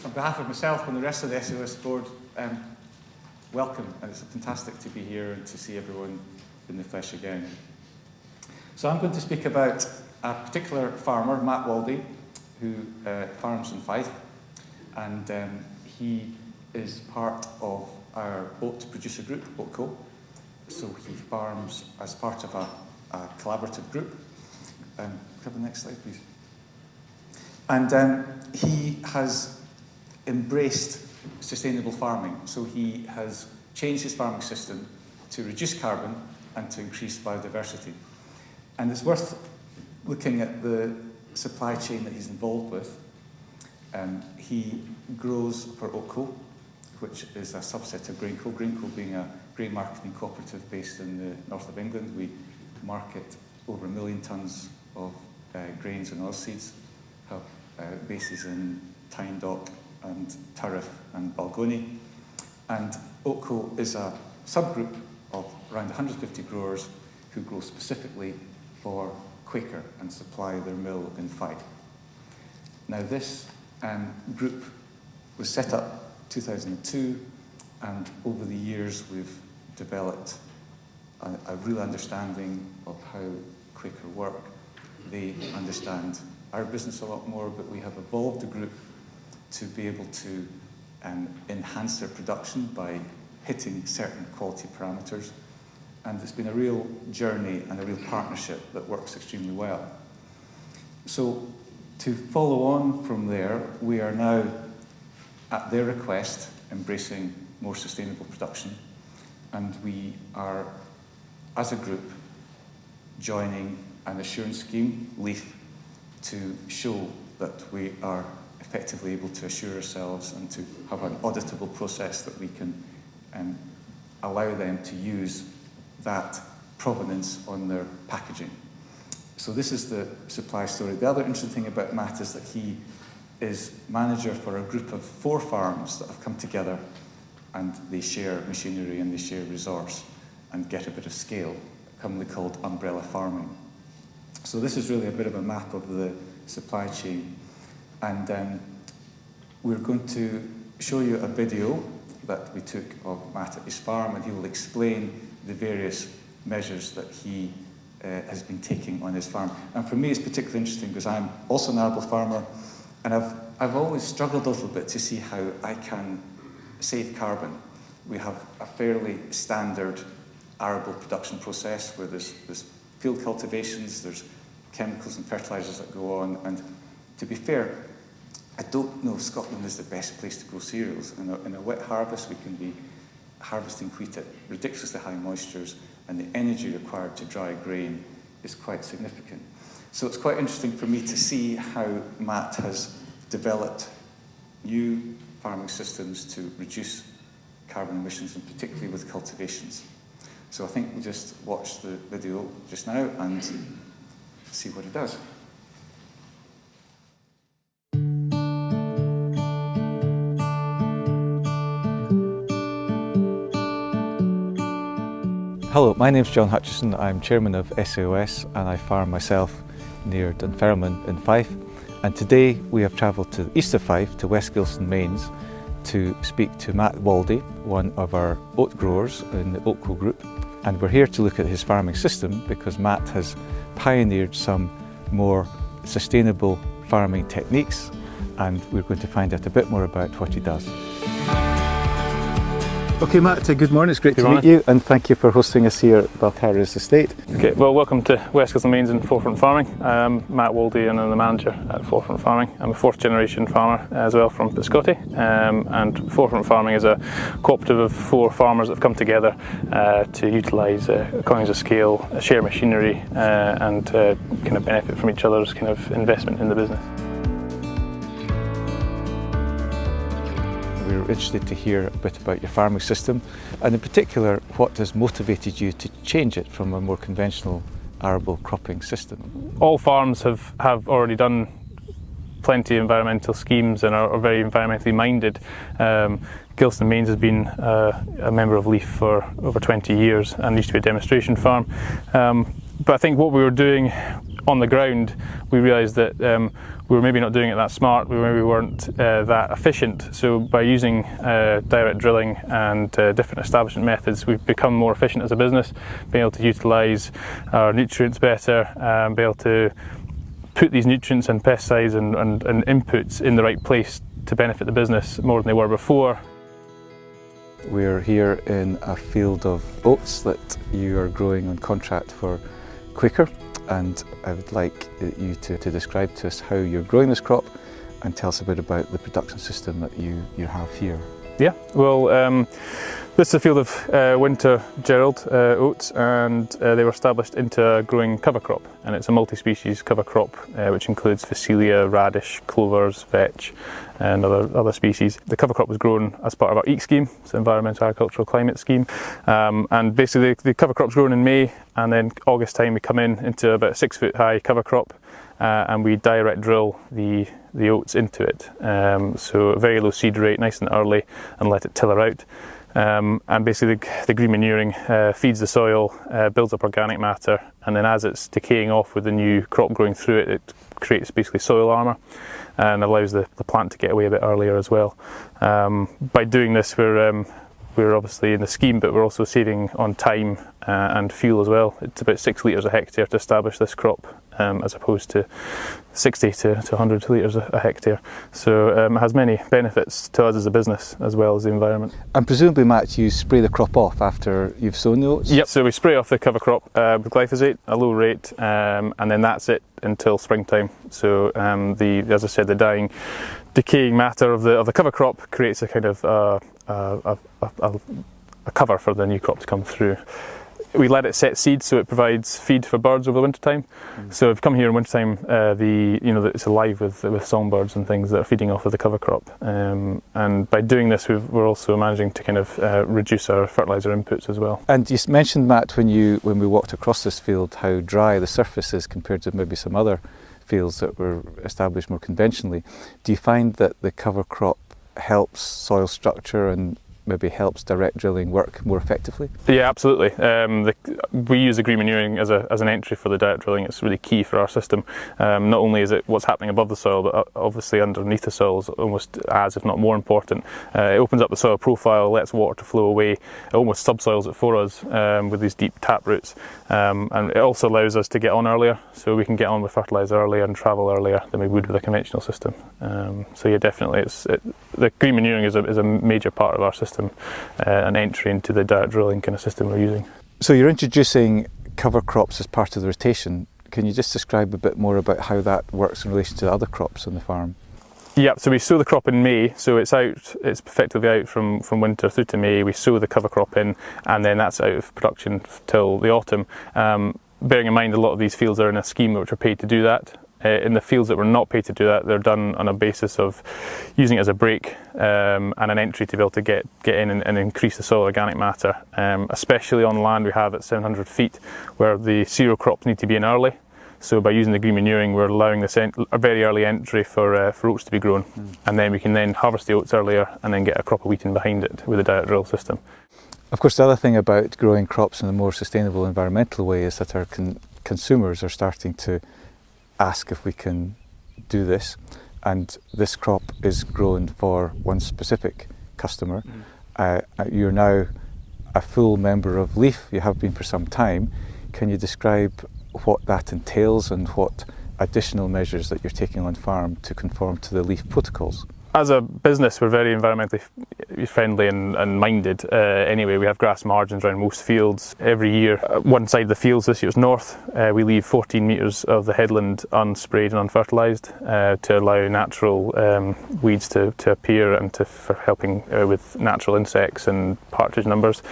On behalf of myself and the rest of the SAOS board, welcome, and it's fantastic to be here and to see everyone in the flesh again. So I'm going to speak about a particular farmer, Matt Waldie, who farms in Fife, and he is part of our Oat Producer Group, OatCo. So he farms as part of a collaborative group. Can I have the next slide, please? And he has embraced sustainable farming. So he has changed his farming system to reduce carbon and to increase biodiversity. And it's worth looking at the supply chain that he's involved with. He grows for OatCo, which is a subset of GrainCo. GrainCo being a grain marketing cooperative based in the north of England. We market over 1 million tonnes of grains and oilseeds, have bases in Tyne and Turriff and Balgony. And OatCo is a subgroup of around 150 growers who grow specifically for Quaker and supply their mill in Fife. Now this group was set up 2002, and over the years we've developed a real understanding of how Quaker work. They understand our business a lot more, but we have evolved the group to be able to enhance their production by hitting certain quality parameters. And it's been a real journey and a real partnership that works extremely well. So to follow on from there, we are now, at their request, embracing more sustainable production. And we are, as a group, joining an assurance scheme, LEAF, to show that we are effectively able to assure ourselves and to have an auditable process that we can allow them to use that provenance on their packaging. So this is the supply story. The other interesting thing about Matt is that he is manager for a group of 4 farms that have come together, and they share machinery and they share resource and get a bit of scale, commonly called umbrella farming. So this is really a bit of a map of the supply chain. And we're going to show you a video that we took of Matt at his farm, and he will explain the various measures that he has been taking on his farm. And for me, it's particularly interesting because I'm also an arable farmer, and I've always struggled a little bit to see how I can save carbon. We have a fairly standard arable production process where there's field cultivations, there's chemicals and fertilizers that go on, and to be fair, I don't know if Scotland is the best place to grow cereals. In a wet harvest, we can be harvesting wheat at ridiculously high moistures, and the energy required to dry grain is quite significant. So it's quite interesting for me to see how Matt has developed new farming systems to reduce carbon emissions, and particularly with cultivations. So I think we'll just watch the video just now and see what he does. Hello, my name's John Hutchison. I'm chairman of SAOS, and I farm myself near Dunfermline in Fife. And today we have travelled to the east of Fife, to West Gilston Mains, to speak to Matt Waldie, one of our oat growers in the OatCo group. And we're here to look at his farming system because Matt has pioneered some more sustainable farming techniques, and we're going to find out a bit more about what he does. Okay, Matt, good morning. It's great to meet you, and thank you for hosting us here at Balcarres Estate. Okay, well, welcome to West Gilston Mains and Forefront Farming. I'm Matt Waldie, and I'm the manager at Forefront Farming. I'm a 4th generation farmer as well from Biscotti, and Forefront Farming is a cooperative of 4 farmers that have come together to utilise economies of scale, share machinery, and kind of benefit from each other's kind of investment in the business. We're interested to hear a bit about your farming system, and in particular what has motivated you to change it from a more conventional arable cropping system. All farms have already done plenty of environmental schemes and are very environmentally minded. Gilston Mains has been a member of LEAF for over 20 years and used to be a demonstration farm. But I think what we were doing on the ground, we realised that we were maybe not doing it that smart, we maybe weren't that efficient. So by using direct drilling and different establishment methods, we've become more efficient as a business, being able to utilise our nutrients better, be able to put these nutrients and pesticides and inputs in the right place to benefit the business more than they were before. We're here in a field of oats that you are growing on contract for Quaker, and I would like you to describe to us how you're growing this crop and tell us a bit about the production system that you have here. Yeah, well, this is a field of winter Gerald oats, and they were established into a growing cover crop, and it's a multi-species cover crop which includes Phacelia, radish, clovers, vetch and other species. The cover crop was grown as part of our EAC scheme, so Environmental Agricultural Climate Scheme, and basically the cover crop's grown in May, and then August time we come into about a 6 foot high cover crop, and we direct drill the oats into it. So a very low seed rate, nice and early, and let it tiller out. And basically the green manuring feeds the soil, builds up organic matter, and then as it's decaying off with the new crop growing through it, it creates basically soil armour and allows the plant to get away a bit earlier as well. By doing this, we're obviously in the scheme, but we're also saving on time and fuel as well. It's about 6 litres a hectare to establish this crop, as opposed to 60 to 100 litres a hectare. So it has many benefits to us as a business as well as the environment. And presumably, Matt, you spray the crop off after you've sown the oats? Yep, so we spray off the cover crop with glyphosate, a low rate, and then that's it until springtime. So as I said, the dying, decaying matter of the cover crop creates a kind of a cover for the new crop to come through. We let it set seed, so it provides feed for birds over the winter time. So if you come here in winter time, it's alive with songbirds and things that are feeding off of the cover crop. And by doing this, we're also managing to kind of reduce our fertiliser inputs as well. And you mentioned, Matt, when we walked across this field, how dry the surface is compared to maybe some other fields that were established more conventionally. Do you find that the cover crop helps soil structure and maybe helps direct drilling work more effectively? Yeah, absolutely. We use the green manuring as an entry for the direct drilling. It's really key for our system. Not only is it what's happening above the soil, but obviously underneath the soil is almost as, if not more important. It opens up the soil profile, lets water to flow away, it almost subsoils it for us with these deep tap roots. And it also allows us to get on earlier, so we can get on with fertiliser earlier and travel earlier than we would with a conventional system. So yeah, definitely, the green manuring is a major part of our system, an entry into the direct drilling kind of system we're using. So you're introducing cover crops as part of the rotation. Can you just describe a bit more about how that works in relation to the other crops on the farm? Yeah, so we sow the crop in May, so it's effectively out from winter through to May. We sow the cover crop in, and then that's out of production till the autumn. Bearing in mind a lot of these fields are in a scheme which are paid to do that. In the fields that were not paid to do that, they're done on a basis of using it as a break and an entry to be able to get in and increase the soil organic matter, especially on land we have at 700 feet where the cereal crops need to be in early. So by using the green manuring, we're allowing this a very early entry for oats to be grown, and then we can then harvest the oats earlier and then get a crop of wheat in behind it with a direct drill system. Of course, the other thing about growing crops in a more sustainable environmental way is that our consumers are starting to ask if we can do this, and this crop is grown for one specific customer. You're now a full member of LEAF, you have been for some time. Can you describe what that entails and what additional measures that you're taking on farm to conform to the LEAF protocols? As a business, we're very environmentally friendly and minded. Anyway, we have grass margins around most fields. Every year, one side of the fields, this year's north, we leave 14 metres of the headland unsprayed and unfertilised to allow natural weeds to appear and for helping with natural insects and partridge numbers.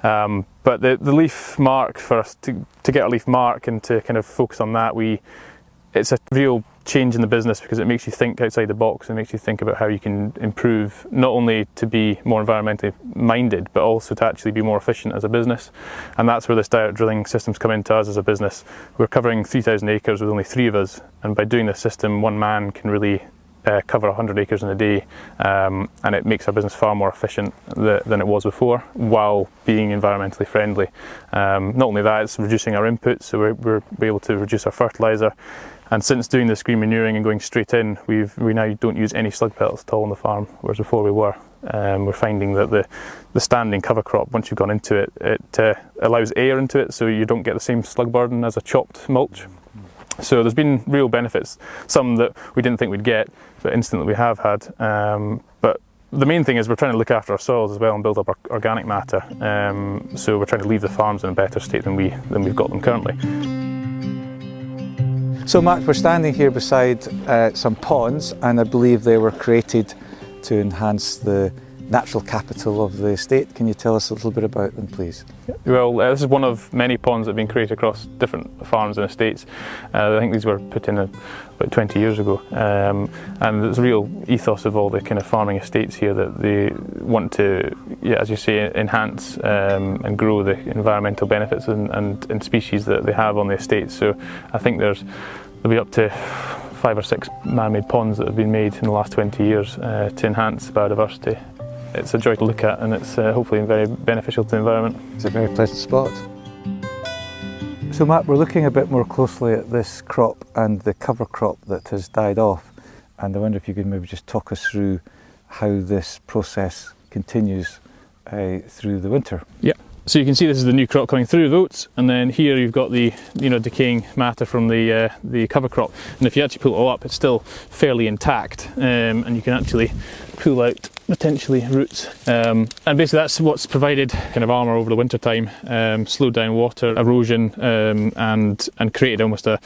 But the leaf mark, for us to get a leaf mark and to kind of focus on that, it's a real change in the business because it makes you think outside the box and makes you think about how you can improve, not only to be more environmentally minded, but also to actually be more efficient as a business. And that's where this direct drilling system's come into us as a business. We're covering 3,000 acres with only 3 of us, and by doing this system, one man can really cover 100 acres in a day, and it makes our business far more efficient than it was before, while being environmentally friendly. Not only that, it's reducing our inputs, so we're able to reduce our fertiliser. And since doing this green manuring and going straight in, we now don't use any slug pellets at all on the farm, whereas before we were. We're finding that the standing cover crop, once you've gone into it, it allows air into it, so you don't get the same slug burden as a chopped mulch. So there's been real benefits, some that we didn't think we'd get, but instantly we have had. But the main thing is we're trying to look after our soils as well and build up our organic matter. So we're trying to leave the farms in a better state than we've got them currently. So Matt, we're standing here beside some ponds, and I believe they were created to enhance the natural capital of the estate. Can you tell us a little bit about them, please? Well, this is one of many ponds that have been created across different farms and estates. I think these were put in about 20 years ago, and there's a real ethos of all the kind of farming estates here that they want to, as you say, enhance and grow the environmental benefits and species that they have on the estate. So I think there'll be up to 5 or 6 man-made ponds that have been made in the last 20 years to enhance biodiversity. It's a joy to look at, and it's hopefully very beneficial to the environment. It's a very pleasant spot. So Matt, we're looking a bit more closely at this crop and the cover crop that has died off, and I wonder if you could maybe just talk us through how this process continues through the winter. Yeah. So you can see this is the new crop coming through of oats, and then here you've got the decaying matter from the cover crop. And if you actually pull it all up, it's still fairly intact, and you can actually pull out potentially roots. And basically that's what's provided kind of armour over the winter time, slowed down water erosion, and created almost a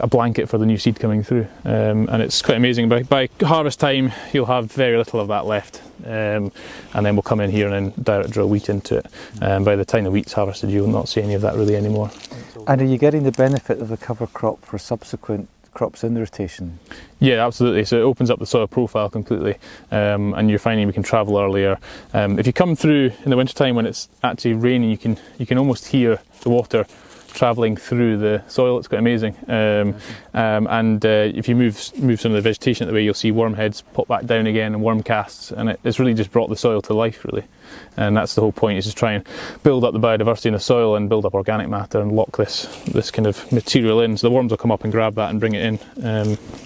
blanket for the new seed coming through, and it's quite amazing. By harvest time you'll have very little of that left, and then we'll come in here and then direct drill wheat into it. By the time the wheat's harvested, you'll not see any of that really anymore. And are you getting the benefit of the cover crop for subsequent crops in the rotation? Yeah, absolutely. So it opens up the soil profile completely, and you're finding we can travel earlier. If you come through in the wintertime when it's actually raining, you can almost hear the water travelling through the soil. It's quite amazing. And if you move some of the vegetation out of the way, you'll see worm heads pop back down again and worm casts, and it's really just brought the soil to life, really. And that's the whole point, is just try and build up the biodiversity in the soil and build up organic matter and lock this kind of material in, so the worms will come up and grab that and bring it in.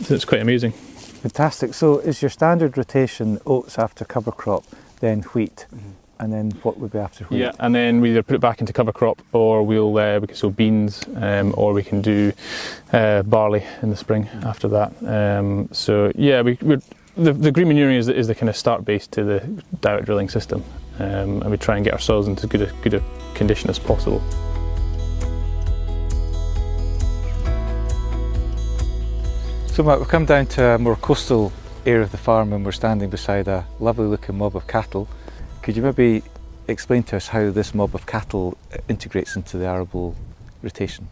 So it's quite amazing. Fantastic. So is your standard rotation oats after cover crop, then wheat? Mm-hmm. And then what would be after wheat? Yeah, and then we either put it back into cover crop, or we can sow beans, or we can do barley in the spring after that. So yeah, the green manuring is the kind of start base to the direct drilling system, and we try and get our soils into as good a condition as possible. So Matt, we've come down to a more coastal area of the farm, and we're standing beside a lovely looking mob of cattle. Could you maybe explain to us how this mob of cattle integrates into the arable rotation?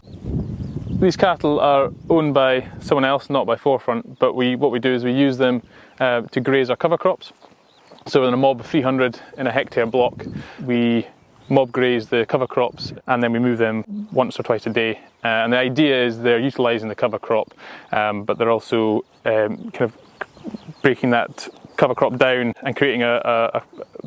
These cattle are owned by someone else, not by Forefront, but what we do is we use them to graze our cover crops. So in a mob of 300 in a hectare block, we mob graze the cover crops, and then we move them once or twice a day. And the idea is they're utilising the cover crop, but they're also kind of breaking that cover crop down and creating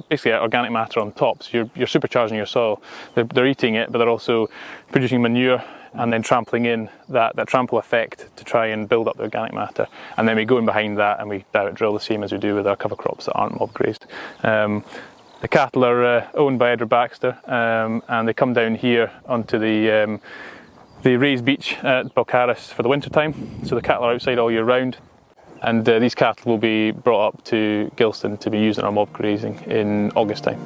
basically organic matter on top. So you're supercharging your soil. They're eating it, but they're also producing manure and then trampling in that trample effect to try and build up the organic matter. And then we go in behind that and we direct drill the same as we do with our cover crops that aren't mob grazed. The cattle are owned by Edward Baxter, and they come down here onto the raised beach at Balcarras for the winter time. So the cattle are outside all year round. And these cattle will be brought up to Gilston to be used in our mob grazing in August time.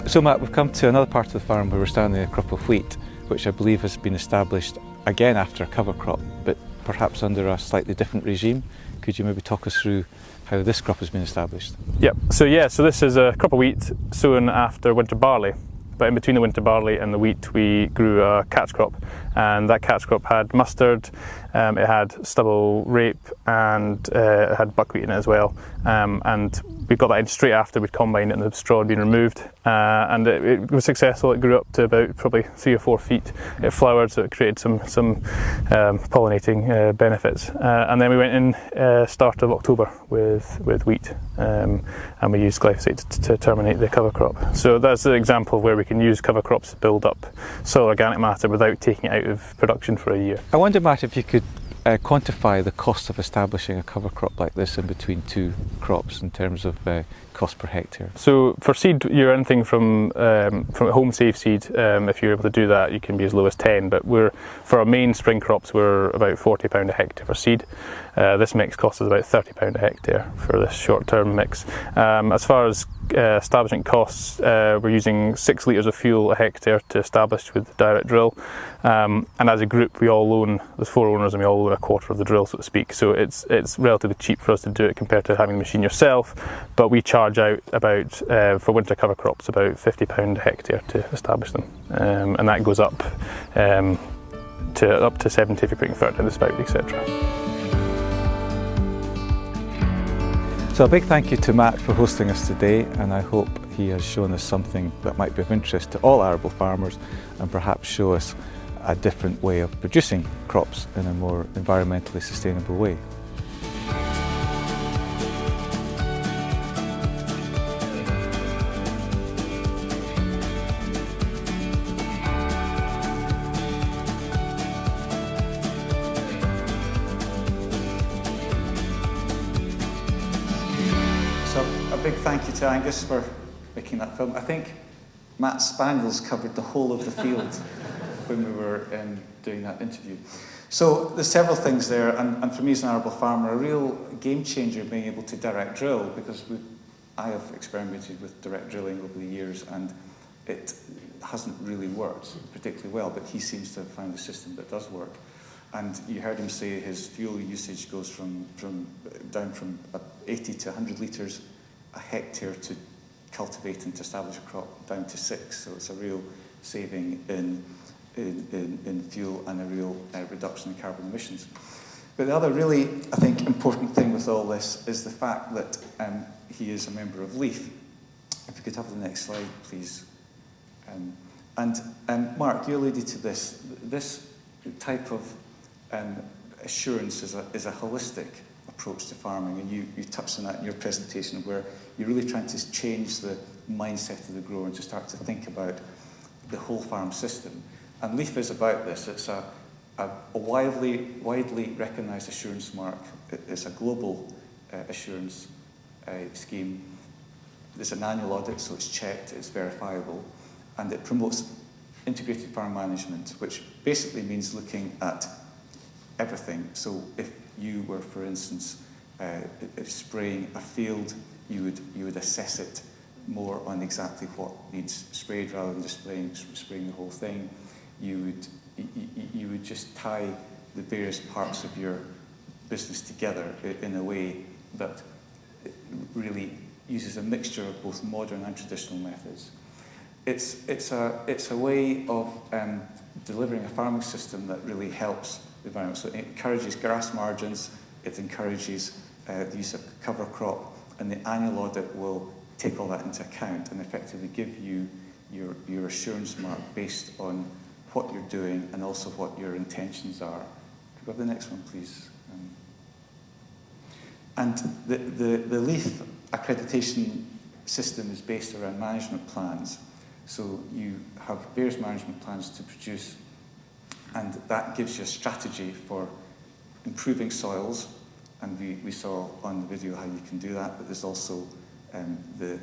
So Matt, we've come to another part of the farm where we're standing in a crop of wheat, which I believe has been established again after a cover crop, but perhaps under a slightly different regime. Could you maybe talk us through how this crop has been established? Yep. So this is a crop of wheat sown after winter barley. But in between the winter barley and the wheat, we grew a catch crop, and that catch crop had mustard It had stubble rape and it had buckwheat in it as well. And we got that in straight after we'd combined it and the straw had been removed. And it was successful. It grew up to about probably 3 or 4 feet. It flowered, so it created some pollinating benefits. And then we went in start of October with wheat, and we used glyphosate to terminate the cover crop. So that's an example of where we can use cover crops to build up soil organic matter without taking it out of production for a year. I wonder, Matt, if you could quantify the cost of establishing a cover crop like this in between 2 crops in terms of cost per hectare. So for seed, you're anything from home safe seed. If you're able to do that, you can be as low as 10. But for our main spring crops, we're about £40 a hectare for seed. This mix costs us about £30 a hectare for this short-term mix. As far as establishment costs, we're using 6 litres of fuel a hectare to establish with the direct drill. And as a group, we all own, there's 4 owners, and we all own a quarter of the drill, so to speak. So it's relatively cheap for us to do it compared to having the machine yourself. But we charge out about, for winter cover crops, about £50 a hectare to establish them. And that goes up to 70 if you're putting fertilizer in the spout, etc. So a big thank you to Matt for hosting us today, and I hope he has shown us something that might be of interest to all arable farmers and perhaps show us a different way of producing crops in a more environmentally sustainable way. Big thank you to Angus for making that film. I think Matt Spaniels covered the whole of the field when we were doing that interview. So there's several things there, and for me as an arable farmer, a real game changer being able to direct drill, because I have experimented with direct drilling over the years and it hasn't really worked particularly well, but he seems to have found a system that does work. And you heard him say his fuel usage goes down from 80 to 100 litres a hectare to cultivate and to establish a crop down to 6. So it's a real saving in fuel and a real reduction in carbon emissions. But the other really, I think, important thing with all this is the fact that he is a member of LEAF. If we could have the next slide, please. And Mark, you alluded to this. This type of assurance is a holistic approach to farming, and you touched on that in your presentation, where you're really trying to change the mindset of the grower and to start to think about the whole farm system. And LEAF is about this. It's a widely recognised assurance mark. It's a global assurance scheme. There's an annual audit, so it's checked, it's verifiable, and it promotes integrated farm management, which basically means looking at everything. So if you were, for instance, spraying a field, you would assess it more on exactly what needs sprayed rather than just spraying the whole thing. You would just tie the various parts of your business together in a way that really uses a mixture of both modern and traditional methods. It's a way of delivering a farming system that really helps the environment. So it encourages grass margins, it encourages the use of cover crop, and the annual audit will take all that into account and effectively give you your assurance mark based on what you're doing and also what your intentions are. Could we have the next one, please? And the LEAF accreditation system is based around management plans. So you have various management plans to produce, and that gives you a strategy for improving soils. And we saw on the video how you can do that, but there's also the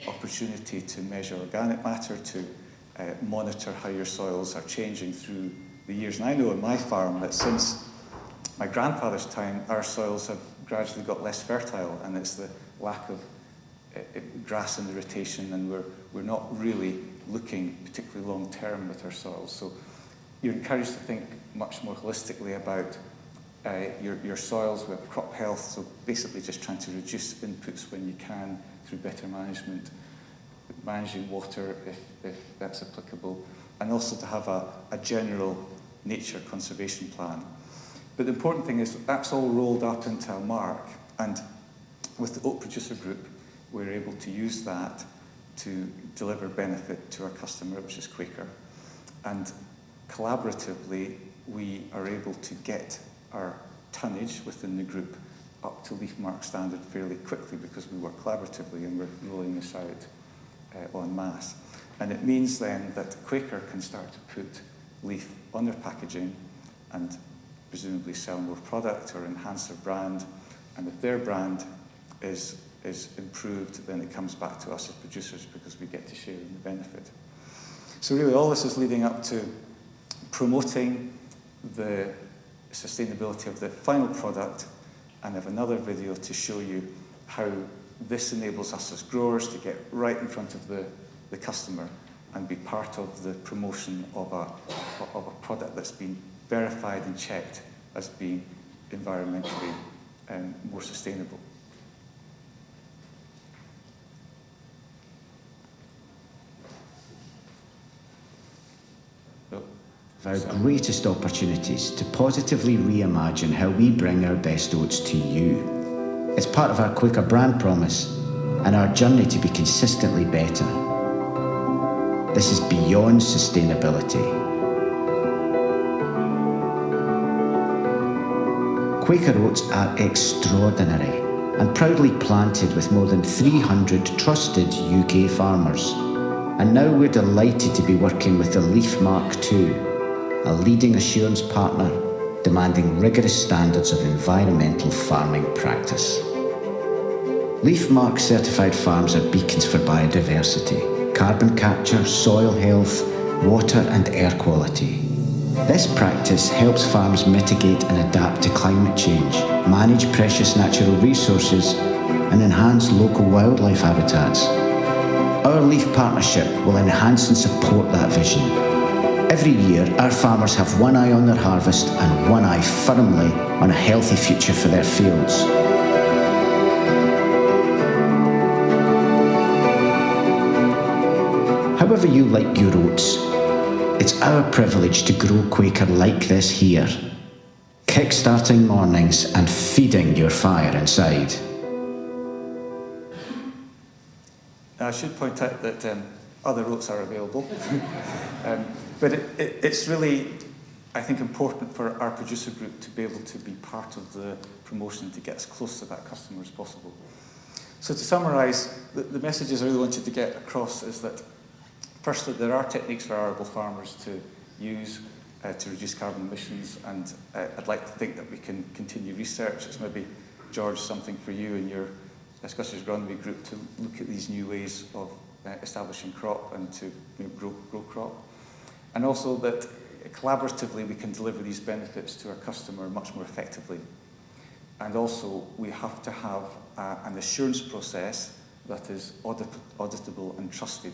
opportunity to measure organic matter, to monitor how your soils are changing through the years. And I know on my farm that since my grandfather's time, our soils have gradually got less fertile, and it's the lack of grass in the rotation, and we're not really looking particularly long term with our soils. So you're encouraged to think much more holistically about your soils with crop health, so basically just trying to reduce inputs when you can through better management, managing water if that's applicable, and also to have a general nature conservation plan. But the important thing is that's all rolled up into a mark, and with the Oat Producer Group, we're able to use that to deliver benefit to our customer, which is Quaker. And collaboratively, we are able to get our tonnage within the group up to leaf mark standard fairly quickly because we work collaboratively and we're rolling this out en masse. And it means then that Quaker can start to put leaf on their packaging and presumably sell more product or enhance their brand. And if their brand is improved, then it comes back to us as producers because we get to share in the benefit. So really all this is leading up to promoting the sustainability of the final product, and I have another video to show you how this enables us as growers to get right in front of the customer and be part of the promotion of a product that's been verified and checked as being environmentally more sustainable. Our greatest opportunities to positively reimagine how we bring our best oats to you. It's part of our Quaker brand promise and our journey to be consistently better. This is beyond sustainability. Quaker oats are extraordinary and proudly planted with more than 300 trusted UK farmers. And now we're delighted to be working with the Leaf Mark II, a leading assurance partner demanding rigorous standards of environmental farming practice. Leaf Mark certified farms are beacons for biodiversity, carbon capture, soil health, water and air quality. This practice helps farms mitigate and adapt to climate change, manage precious natural resources and enhance local wildlife habitats. Our Leaf Partnership will enhance and support that vision. Every year, our farmers have one eye on their harvest and one eye firmly on a healthy future for their fields. However you like your oats, it's our privilege to grow Quaker like this here, kick-starting mornings and feeding your fire inside. Now, I should point out that other oats are available. But it's really, I think, important for our producer group to be able to be part of the promotion to get as close to that customer as possible. So to summarise, the messages I really wanted to get across is that, firstly, there are techniques for arable farmers to use to reduce carbon emissions, and I'd like to think that we can continue research. It's maybe, George, something for you and your Scottish Agronomy group to look at these new ways of establishing crop and to grow crop. And also that collaboratively we can deliver these benefits to our customer much more effectively. And also we have to have an assurance process that is auditable and trusted,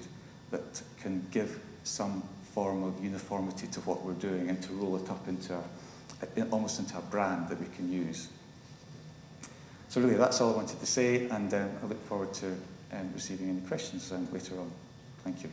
that can give some form of uniformity to what we're doing and to roll it up into almost into a brand that we can use. So really that's all I wanted to say, and I look forward to receiving any questions later on. Thank you.